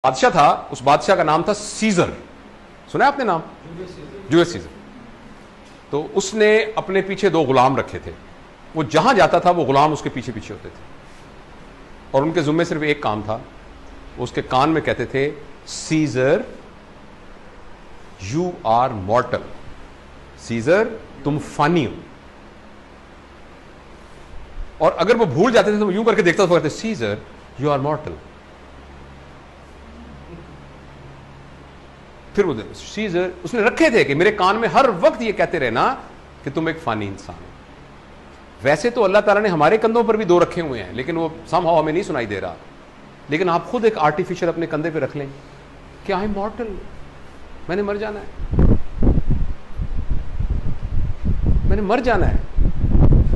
बादशाह था, उस बादशाह का नाम था सीजर। सुना है आपने नाम? Julius Caesar. तो उसने अपने पीछे दो गुलाम रखे थे। वो जहां जाता था वो गुलाम उसके पीछे पीछे होते थे और उनके जुम्मे सिर्फ एक काम था। उसके कान में कहते थे, Caesar you are mortal. Caesar तुम फानी हो। और अगर वो भूल जाते थे तो वो यूं करके देखता था, कहते सीजर यू आर मॉर्टल। फिर वो सीजर उसने रखे थे कि मेरे कान में हर वक्त ये कहते रहना कि तुम एक फानी इंसान हो। वैसे तो अल्लाह ताला ने हमारे कंधों पर भी दो रखे हुए हैं, लेकिन वो समहाउ हमें नहीं सुनाई दे रहा। लेकिन आप खुद एक आर्टिफिशियल अपने कंधे पे रख लें कि आई एम मॉर्टल, मैंने मर जाना है, मैंने मर जाना है।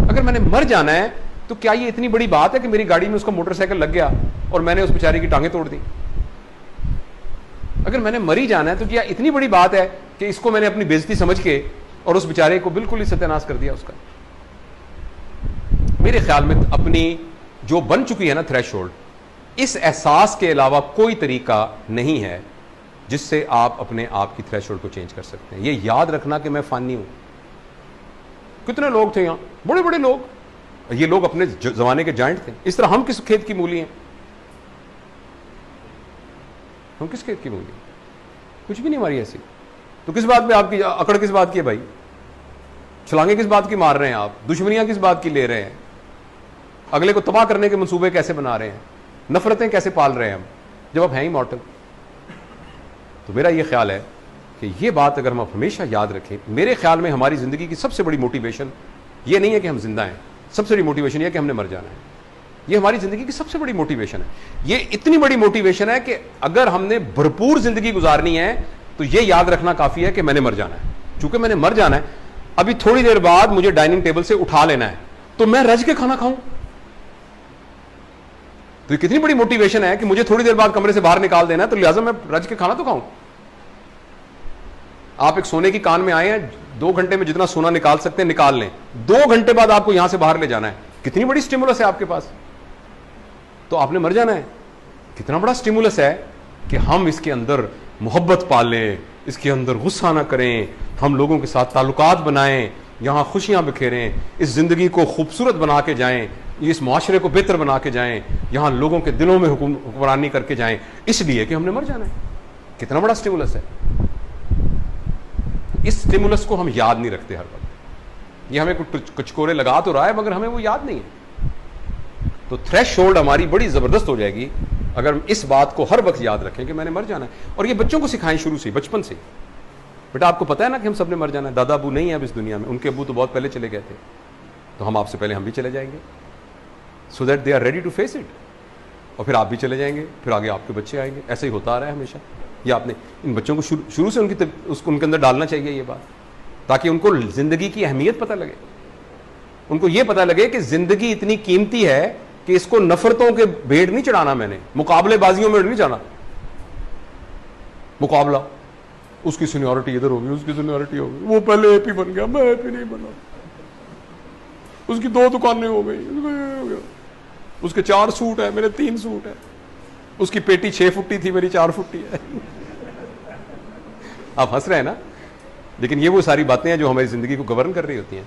अगर मैंने मर जाना है तो क्या ये इतनी बड़ी बात है कि मेरी गाड़ी में उसका मोटरसाइकिल लग गया और मैंने उस बेचारे की टांगें तोड़ दी? अगर मैंने मरी जाना है तो क्या इतनी बड़ी बात है कि इसको मैंने अपनी बेइज्जती समझ के और उस बेचारे को बिल्कुल ही सत्यानाश कर दिया उसका? मेरे ख्याल में अपनी जो बन चुकी है ना थ्रेशोल्ड, इस एहसास के अलावा कोई तरीका नहीं है जिससे आप अपने आप की थ्रेशोल्ड को चेंज कर सकते हैं। ये याद रखना कि मैं फानी हूं। कितने लोग थे यहां, बड़े बड़े लोग, ये लोग अपने जमाने के जाइंट थे। इस तरह हम किस खेत की मूली हैं? हम किस खेत की मूली? कुछ भी नहीं हमारी ऐसी। तो किस बात पे आपकी अकड़, किस बात की है भाई? छलांगे किस बात की मार रहे हैं आप? दुश्मनियां किस बात की ले रहे हैं? अगले को तबाह करने के मंसूबे कैसे बना रहे हैं? नफरतें कैसे पाल रहे हैं हम, जब आप हैं ही मॉर्टल? तो मेरा यह ख्याल है कि यह बात अगर हम हमेशा याद रखें, मेरे ख्याल में हमारी जिंदगी की सबसे बड़ी मोटिवेशन यह नहीं है कि हम जिंदा हैं, सबसे बड़ी मोटिवेशन यह है कि हमने मर जाना है। यह हमारी जिंदगी की सबसे बड़ी मोटिवेशन है। यह इतनी बड़ी मोटिवेशन है कि अगर हमने भरपूर जिंदगी गुजारनी है तो यह याद रखना काफी है कि मैंने मर जाना है। चूंकि मैंने मर जाना है, अभी थोड़ी देर बाद मुझे डाइनिंग टेबल से उठा लेना है, तो मैं रज के खाना खाऊं। तो कितनी बड़ी मोटिवेशन है कि मुझे थोड़ी देर बाद कमरे से बाहर निकाल देना है, तो लिहाजा मैं रज के खाना तो खाऊं। आप एक सोने की कान में आए हैं, 2 घंटे में जितना सोना निकाल सकते हैं निकाल लें, 2 घंटे बाद आपको यहां से बाहर ले जाना है। कितनी बड़ी स्टिमुलस है आपके पास। तो आपने मर जाना है। कितना बड़ा स्टिमुलस है कि हम इसके अंदर मोहब्बत पालें, इसके अंदर गुस्सा ना करें, हम लोगों के साथ ताल्लुकात बनाएं, यहां खुशियां बिखेरें, इस जिंदगी को खूबसूरत बना के जाएं, इस माशरे को बेहतर बना के जाएं, यहां लोगों के दिलों में हुक्मरानी करके जाएं, इसलिए कि हमने मर जाना है। कितना बड़ा स्टिमुलस है। इस स्टिमुलस को हम याद नहीं रखते हर वक्त। ये हमें कुछ कचकोरे लगा तो रहा है मगर हमें वो याद नहीं है। तो थ्रेशोल्ड हमारी बड़ी जबरदस्त हो जाएगी अगर हम इस बात को हर वक्त याद रखें कि मैंने मर जाना है। और ये बच्चों को सिखाएं शुरू से, बचपन से। बेटा आपको पता है ना कि हम सबने मर जाना है। दादा अबू नहीं है अब इस दुनिया में, उनके अबू तो बहुत पहले चले गए थे, तो हम आपसे पहले हम भी चले जाएंगे, so that they are ready to face it. और फिर आप भी चले जाएंगे, फिर आगे आपके बच्चे आएंगे। ऐसे ही होता आ रहा है हमेशा। ये आपने इन बच्चों को शुरू से उनके अंदर डालना चाहिए ये बात, ताकि उनको जिंदगी की अहमियत पता लगे। उनको ये पता लगे कि जिंदगी इतनी कीमती है कि इसको नफरतों के भेड़ नहीं चढ़ाना, मैंने मुकाबलेबाजियों में नहीं जाना। मुकाबला, उसकी सीनियरिटी इधर होगी, उसकी सीनियरिटी होगी, वो पहले एपी बन गया, मैं एपी नहीं बना, उसकी 2 दुकानें हो गई, उसके 4 सूट है, मेरे 3 सूट है, उसकी पेटी 6 फुट्टी थी, मेरी 4 फुट्टी है। आप हंस रहे हैं ना, लेकिन ये वो सारी बातें हैं जो हमारी जिंदगी को गवर्न कर रही होती हैं।